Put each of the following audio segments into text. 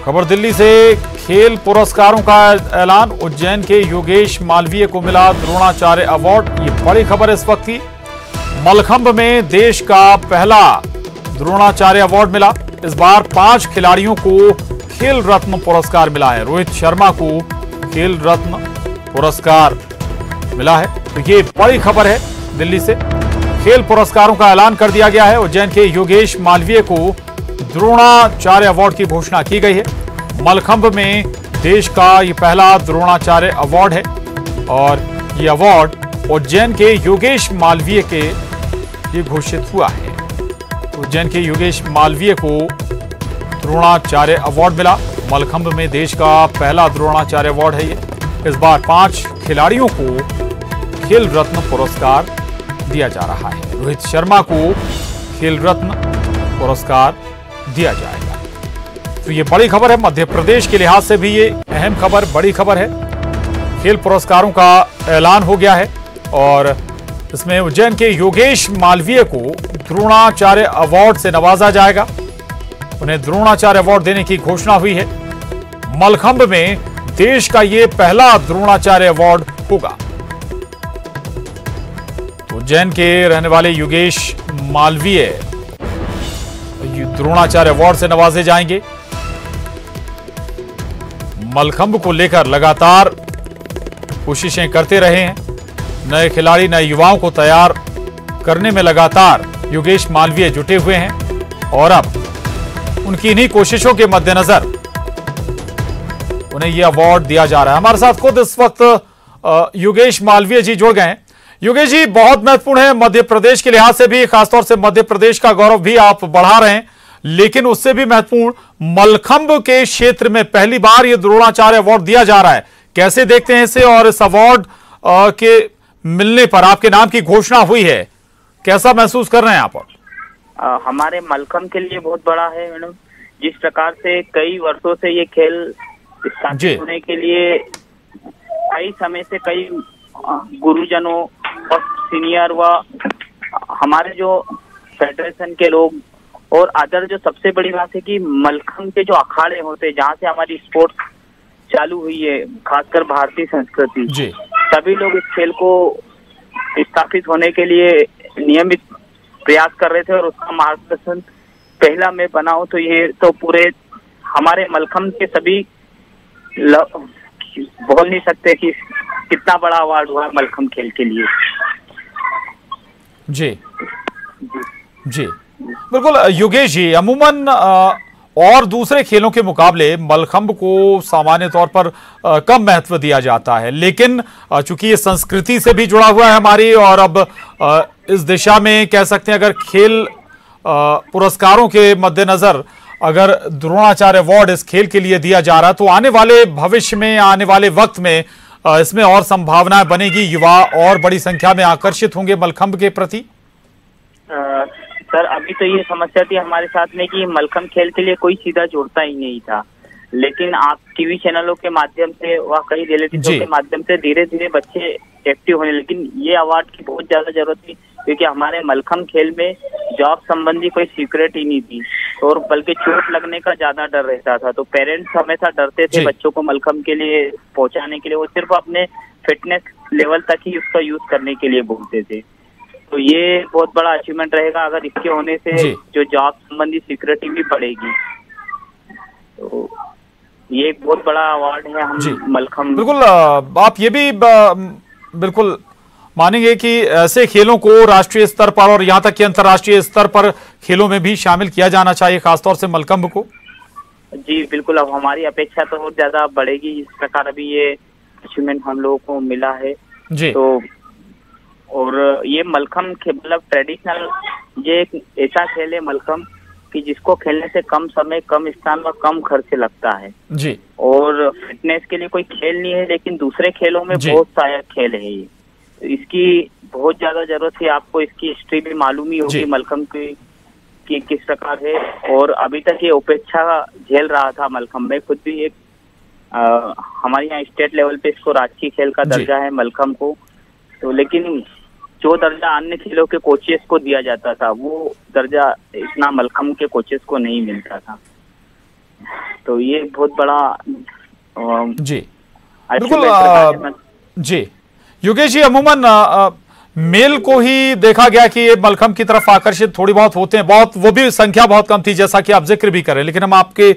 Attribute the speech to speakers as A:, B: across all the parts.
A: खबर दिल्ली से, खेल पुरस्कारों का ऐलान। उज्जैन के योगेश मालवीय को मिला द्रोणाचार्य अवार्ड। ये बड़ी खबर इस वक्त की। मलखंभ में देश का पहला द्रोणाचार्य अवार्ड मिला। इस बार 5 खिलाड़ियों को खेल रत्न पुरस्कार मिला है। रोहित शर्मा को खेल रत्न पुरस्कार मिला है। तो ये बड़ी खबर है दिल्ली से। खेल पुरस्कारों का ऐलान कर दिया गया है। उज्जैन के योगेश मालवीय को द्रोणाचार्य अवार्ड की घोषणा की गई है। मलखंभ में देश का ये पहला द्रोणाचार्य अवार्ड है और ये अवार्ड उज्जैन के योगेश मालवीय के लिए घोषित हुआ है। उज्जैन के योगेश मालवीय को द्रोणाचार्य अवार्ड मिला। मलखंभ में देश का पहला द्रोणाचार्य अवार्ड है ये। इस बार 5 खिलाड़ियों को खेल रत्न पुरस्कार दिया जा रहा है। रोहित शर्मा को खेल रत्न पुरस्कार दिया जाएगा। तो ये बड़ी खबर है। मध्य प्रदेश के लिहाज से भी ये अहम खबर, बड़ी खबर है। खेल पुरस्कारों का ऐलान हो गया है और इसमें उज्जैन के योगेश मालवीय को द्रोणाचार्य अवार्ड से नवाजा जाएगा। उन्हें द्रोणाचार्य अवार्ड देने की घोषणा हुई है। मलखंभ में देश का ये पहला द्रोणाचार्य अवार्ड होगा। उज्जैन के रहने वाले योगेश मालवीय द्रोणाचार्य अवार्ड से नवाजे जाएंगे। मलखंभ को लेकर लगातार कोशिशें करते रहे हैं। नए खिलाड़ी, नए युवाओं को तैयार करने में लगातार योगेश मालवीय जुटे हुए हैं और अब उनकी इन्हीं कोशिशों के मद्देनजर उन्हें यह अवार्ड दिया जा रहा है। हमारे साथ खुद इस वक्त योगेश मालवीय जी जुड़ गए हैं। योगेश जी, बहुत महत्वपूर्ण है मध्य प्रदेश के लिहाज से भी, खासतौर से मध्य प्रदेश का गौरव भी आप बढ़ा रहे हैं, लेकिन उससे भी महत्वपूर्ण मलखंभ के क्षेत्र में पहली बार ये द्रोणाचार्य अवार्ड दिया जा रहा है। कैसे देखते हैं इसे? और इस अवार्ड के मिलने पर आपके नाम की घोषणा हुई है, कैसा महसूस कर रहे हैं आप?
B: हमारे मलखंभ के लिए बहुत बड़ा है मैडम। जिस प्रकार से कई वर्षों से ये खेल स्थापित होने के लिए कई समय से कई गुरुजनों और सीनियर व हमारे जो फेडरेशन के लोग और अदर, जो सबसे बड़ी बात है कि मलखंभ के जो अखाड़े होते हैं जहाँ से हमारी स्पोर्ट्स चालू हुई है, खासकर भारतीय संस्कृति, सभी लोग इस खेल को स्थापित होने के लिए नियमित प्रयास कर रहे थे और उसका मार्गदर्शन पहला मैं बना हूं। तो ये तो पूरे हमारे मलखंभ के सभी बोल नहीं सकते कि कितना बड़ा अवार्ड हुआ मलखंभ खेल के लिए।
A: जी जी बिल्कुल योगेश जी, अमूमन और दूसरे खेलों के मुकाबले मलखंभ को सामान्य तौर पर कम महत्व दिया जाता है, लेकिन चूंकि ये संस्कृति से भी जुड़ा हुआ है हमारी, और अब इस दिशा में कह सकते हैं अगर खेल पुरस्कारों के मद्देनजर अगर द्रोणाचार्य अवार्ड इस खेल के लिए दिया जा रहा है तो आने वाले भविष्य में, आने वाले वक्त में इसमें और संभावनाएं बनेगी, युवा और बड़ी संख्या में आकर्षित होंगे मलखंभ के प्रति।
B: सर, अभी तो ये समस्या थी हमारे साथ में कि मलखंभ खेल के लिए कोई सीधा जोड़ता ही नहीं था, लेकिन आप टीवी चैनलों के माध्यम से व कई रियलिटी शो के माध्यम से धीरे धीरे बच्चे एक्टिव होने। लेकिन ये अवार्ड की बहुत ज्यादा जरूरत थी क्योंकि हमारे मलखंभ खेल में जॉब संबंधी कोई सीक्रेट ही नहीं थी और बल्कि चोट लगने का ज्यादा डर रहता था। तो पेरेंट्स हमेशा डरते थे बच्चों को मलखंभ के लिए पहुंचाने के लिए। वो सिर्फ अपने फिटनेस लेवल तक ही उसका यूज करने के लिए बोलते थे। तो ये बहुत बड़ा अचीवमेंट रहेगा अगर इसके होने से जो जॉब संबंधी सिक्योरिटी भी बढ़ेगी। तो ये एक बहुत बड़ा अवार्ड है हम मलखंभ।
A: बिल्कुल, आप ये भी बिल्कुल मानेंगे कि ऐसे खेलों को राष्ट्रीय स्तर पर और यहाँ तक कि अंतर्राष्ट्रीय स्तर पर खेलों में भी शामिल किया जाना चाहिए, खासतौर से मलखंभ को। जी
B: बिल्कुल, अब हमारी अपेक्षा तो बहुत ज्यादा बढ़ेगी। इस प्रकार अभी ये अचीवमेंट हम लोगों को मिला है जी। तो और ये मलखंभ मतलब ट्रेडिशनल, ये एक ऐसा खेल है मलखंभ कि जिसको खेलने से कम समय, कम स्थान व कम खर्च लगता है जी। और फिटनेस के लिए कोई खेल नहीं है, लेकिन दूसरे खेलों में बहुत सहायक खेल है ये। इसकी बहुत ज्यादा जरूरत है। आपको इसकी हिस्ट्री भी मालूम ही होगी मलखंभ की किस प्रकार है, और अभी तक ये उपेक्षा झेल रहा था मलखंभ में। खुद भी एक हमारे यहाँ स्टेट लेवल पे इसको राष्ट्रीय खेल का दर्जा है मलखंभ को। तो लेकिन जो दर्जा अन्य खेलों के कोचेस को दिया जाता था वो दर्जा इतना मलखंभ के कोचेस को नहीं मिलता था। तो ये बहुत बड़ा
A: जी
B: अच्छी
A: बिल्कुल जी योगेश जी, अमूमन मेल को ही देखा गया कि ये मलखंब की तरफ आकर्षित थोड़ी बहुत होते हैं, बहुत, वो भी संख्या बहुत कम थी जैसा कि आप जिक्र भी करें, लेकिन हम आपके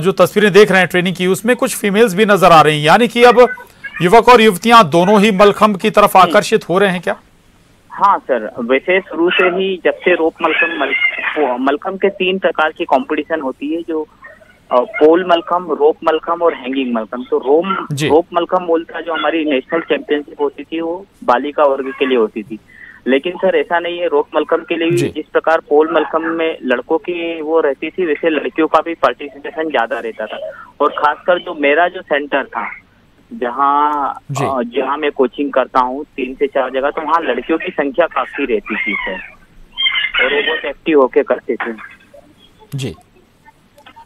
A: जो तस्वीरें देख रहे हैं ट्रेनिंग की, उसमें कुछ फीमेल्स भी नजर आ रही हैं, यानी कि अब युवक और युवतियां दोनों ही मलखंब की तरफ आकर्षित हो रहे हैं क्या?
B: हाँ सर, वैसे शुरू से ही जब से रोप मलखंब के 3 प्रकार की कंपटीशन होती है, जो पोल मलखंब, रोप मलखंब और हैंगिंग मलखंब। तो रोप मलखंब बोलता जो हमारी नेशनल चैंपियनशिप होती थी वो बालिका वर्ग के लिए होती थी, लेकिन सर ऐसा नहीं है। रोप मलखंब के लिए भी जिस प्रकार पोल मलखंब में लड़कों की वो रहती थी, वैसे लड़कियों का भी पार्टिसिपेशन ज्यादा रहता था। और खासकर जो मेरा जो सेंटर था, जहाँ मैं कोचिंग करता हूँ 3 से 4 जगह, तो वहाँ लड़कियों की संख्या काफी रहती थी सर, और वो बहुत एक्टिव होके करते थे।
A: जी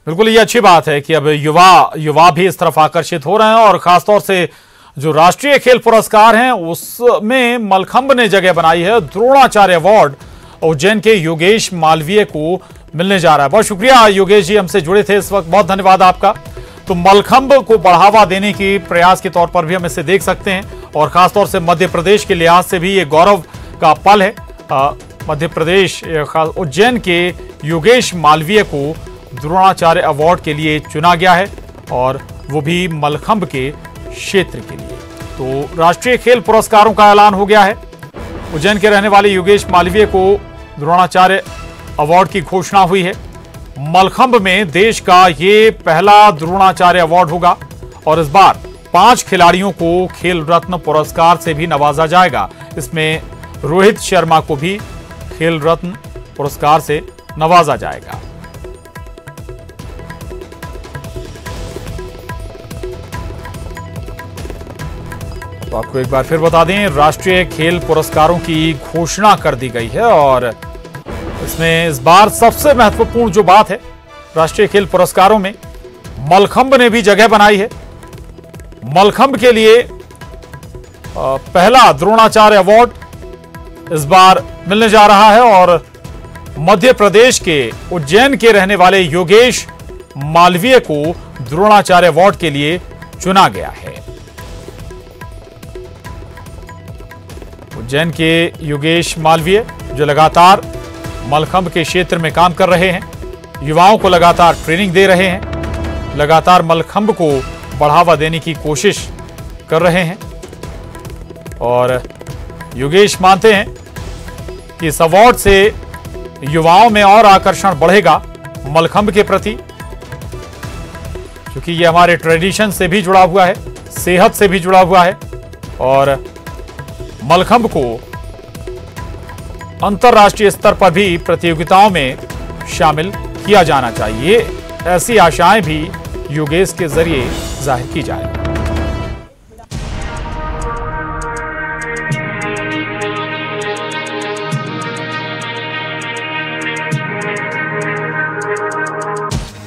A: बिल्कुल, ये अच्छी बात है कि अब युवा भी इस तरफ आकर्षित हो रहे हैं, और खासतौर से जो राष्ट्रीय खेल पुरस्कार हैं उसमें मलखंब ने जगह बनाई है। द्रोणाचार्य अवार्ड उज्जैन के योगेश मालवीय को मिलने जा रहा है। बहुत शुक्रिया योगेश जी, हमसे जुड़े थे इस वक्त, बहुत धन्यवाद आपका। तो मलखंब को बढ़ावा देने की प्रयास के तौर पर भी हम इसे देख सकते हैं, और खासतौर से मध्य प्रदेश के लिहाज से भी ये गौरव का पल है। मध्य प्रदेश उज्जैन के योगेश मालवीय को द्रोणाचार्य अवार्ड के लिए चुना गया है, और वो भी मलखंब के क्षेत्र के लिए। तो राष्ट्रीय खेल पुरस्कारों का ऐलान हो गया है। उज्जैन के रहने वाले योगेश मालवीय को द्रोणाचार्य अवार्ड की घोषणा हुई है। मलखंब में देश का ये पहला द्रोणाचार्य अवार्ड होगा, और इस बार 5 खिलाड़ियों को खेल रत्न पुरस्कार से भी नवाजा जाएगा। इसमें रोहित शर्मा को भी खेल रत्न पुरस्कार से नवाजा जाएगा। तो आपको एक बार फिर बता दें, राष्ट्रीय खेल पुरस्कारों की घोषणा कर दी गई है, और इसमें इस बार सबसे महत्वपूर्ण जो बात है, राष्ट्रीय खेल पुरस्कारों में मलखंब ने भी जगह बनाई है। मलखंब के लिए पहला द्रोणाचार्य अवार्ड इस बार मिलने जा रहा है, और मध्य प्रदेश के उज्जैन के रहने वाले योगेश मालवीय को द्रोणाचार्य अवार्ड के लिए चुना गया है। उज्जैन के योगेश मालवीय जो लगातार मलखंब के क्षेत्र में काम कर रहे हैं, युवाओं को लगातार ट्रेनिंग दे रहे हैं, लगातार मलखंब को बढ़ावा देने की कोशिश कर रहे हैं, और योगेश मानते हैं कि इस अवार्ड से युवाओं में और आकर्षण बढ़ेगा मलखंब के प्रति, क्योंकि ये हमारे ट्रेडिशन से भी जुड़ा हुआ है, सेहत से भी जुड़ा हुआ है, और मलखंब को अंतर्राष्ट्रीय स्तर पर भी प्रतियोगिताओं में शामिल किया जाना चाहिए। ऐसी आशाएं भी योगेश के जरिए जाहिर की जाए।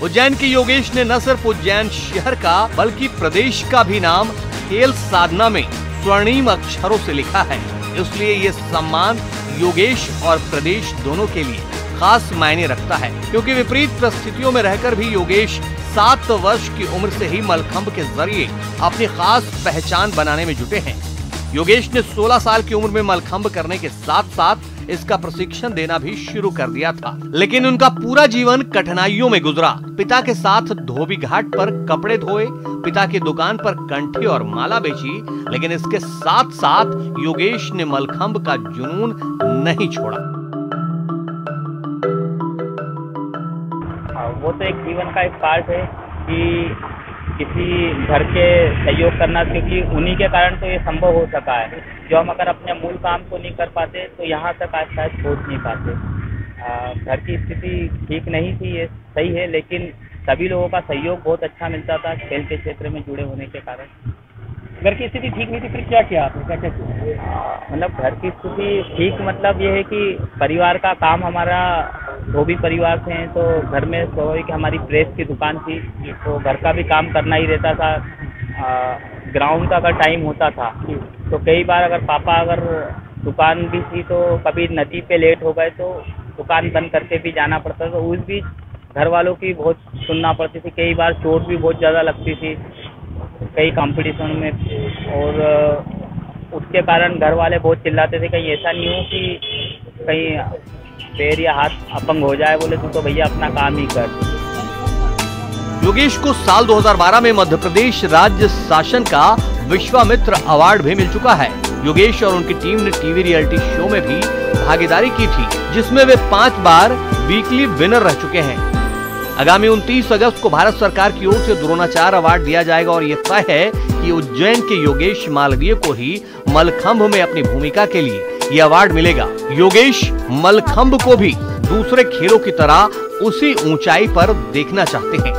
C: उज्जैन के योगेश ने न सिर्फ उज्जैन शहर का बल्कि प्रदेश का भी नाम खेल साधना में स्वर्णिम अक्षरों से लिखा है। इसलिए ये सम्मान योगेश और प्रदेश दोनों के लिए खास मायने रखता है, क्योंकि विपरीत परिस्थितियों में रहकर भी योगेश 7 वर्ष की उम्र से ही मलखंब के जरिए अपनी खास पहचान बनाने में जुटे हैं। योगेश ने 16 साल की उम्र में मलखंब करने के साथ साथ इसका प्रशिक्षण देना भी शुरू कर दिया था, लेकिन उनका पूरा जीवन कठिनाइयों में गुजरा। पिता के साथ धोबी घाट पर कपड़े धोए, पिता की दुकान पर कंठी और माला बेची, लेकिन इसके साथ साथ योगेश ने मलखंब का जुनून नहीं छोड़ा।
B: वो तो एक जीवन का एक पार्ट है कि किसी घर के सहयोग करना, क्योंकि उन्हीं के कारण तो ये संभव हो सका है। जो हम अगर अपने मूल काम को नहीं कर पाते तो यहाँ तक आज शायद पहुँच नहीं पाते। घर की स्थिति ठीक नहीं थी, ये सही है, लेकिन सभी लोगों का सहयोग बहुत अच्छा मिलता था खेल के क्षेत्र में जुड़े होने के कारण।
D: घर की स्थिति ठीक नहीं थी, फिर क्या किया आपने, क्या किया?
B: मतलब घर की स्थिति ठीक, मतलब ये है कि परिवार का काम, हमारा धोबी परिवार से हैं, तो घर में स्वाभाविक हमारी प्रेस की दुकान थी, तो घर का भी काम करना ही रहता था। ग्राउंड का अगर टाइम होता था तो कई बार अगर पापा अगर दुकान भी थी तो कभी नदी पे लेट हो गए तो दुकान बंद करके भी जाना पड़ता था। उस बीच घर वालों की बहुत सुनना पड़ती थी, कई बार चोट भी बहुत ज़्यादा लगती थी कई कंपटीशन में, और उसके कारण घर वाले बहुत चिल्लाते थे कहीं ऐसा नहीं हो कि कहीं पैर या हाथ अपंग हो जाए, बोले तू तो भैया अपना काम ही कर।
C: योगेश को साल 2012 में मध्य प्रदेश राज्य शासन का विश्वामित्र अवार्ड भी मिल चुका है। योगेश और उनकी टीम ने टीवी रियलिटी शो में भी भागीदारी की थी, जिसमें वे 5 बार वीकली विनर रह चुके हैं। आगामी 29 अगस्त को भारत सरकार की ओर से द्रोणाचार्य अवार्ड दिया जाएगा और ये तय है कि उज्जैन के योगेश मालवीय को ही मलखंभ में अपनी भूमिका के लिए ये अवार्ड मिलेगा। योगेश मलखंभ को भी दूसरे खेलों की तरह उसी ऊंचाई पर देखना चाहते हैं।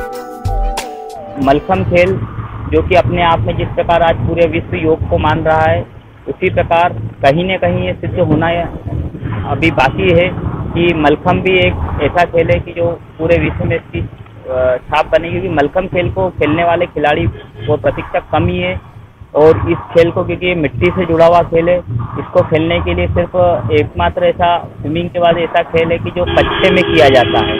B: मलखंभ खेल जो कि अपने आप में जिस प्रकार आज पूरे विश्व योग को मान रहा है, उसी प्रकार कहीं न कहीं ये सिद्ध होना अभी बाकी है कि मलखंभ भी एक ऐसा खेल है कि जो पूरे विश्व में इसकी छाप बनेगी, क्योंकि मलखंभ खेल को खेलने वाले खिलाड़ी वो प्रतिशत कम ही है, और इस खेल को क्योंकि ये मिट्टी से जुड़ा हुआ खेल है, इसको खेलने के लिए सिर्फ एकमात्र ऐसा स्विमिंग के बाद ऐसा खेल है कि जो कच्चे में किया जाता है,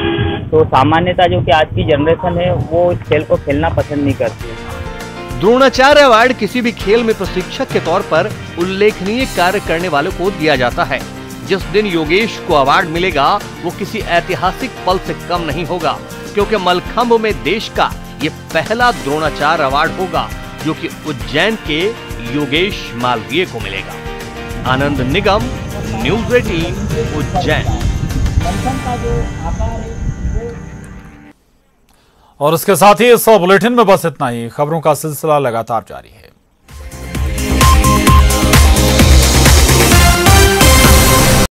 B: तो सामान्यतः जो कि आज की जनरेशन है वो इस खेल को खेलना पसंद नहीं करती है।
C: द्रोणाचार्य अवार्ड किसी भी खेल में प्रशिक्षक के तौर पर उल्लेखनीय कार्य करने वालों को दिया जाता है। जिस दिन योगेश को अवार्ड मिलेगा वो किसी ऐतिहासिक पल से कम नहीं होगा, क्योंकि मलखंभ में देश का ये पहला द्रोणाचार्य अवार्ड होगा जो कि उज्जैन के योगेश मालवीय को मिलेगा। आनंद निगम, न्यूज़ 18 उज्जैन।
A: और इसके साथ ही इस बुलेटिन में बस इतना ही। खबरों का सिलसिला लगातार जारी है।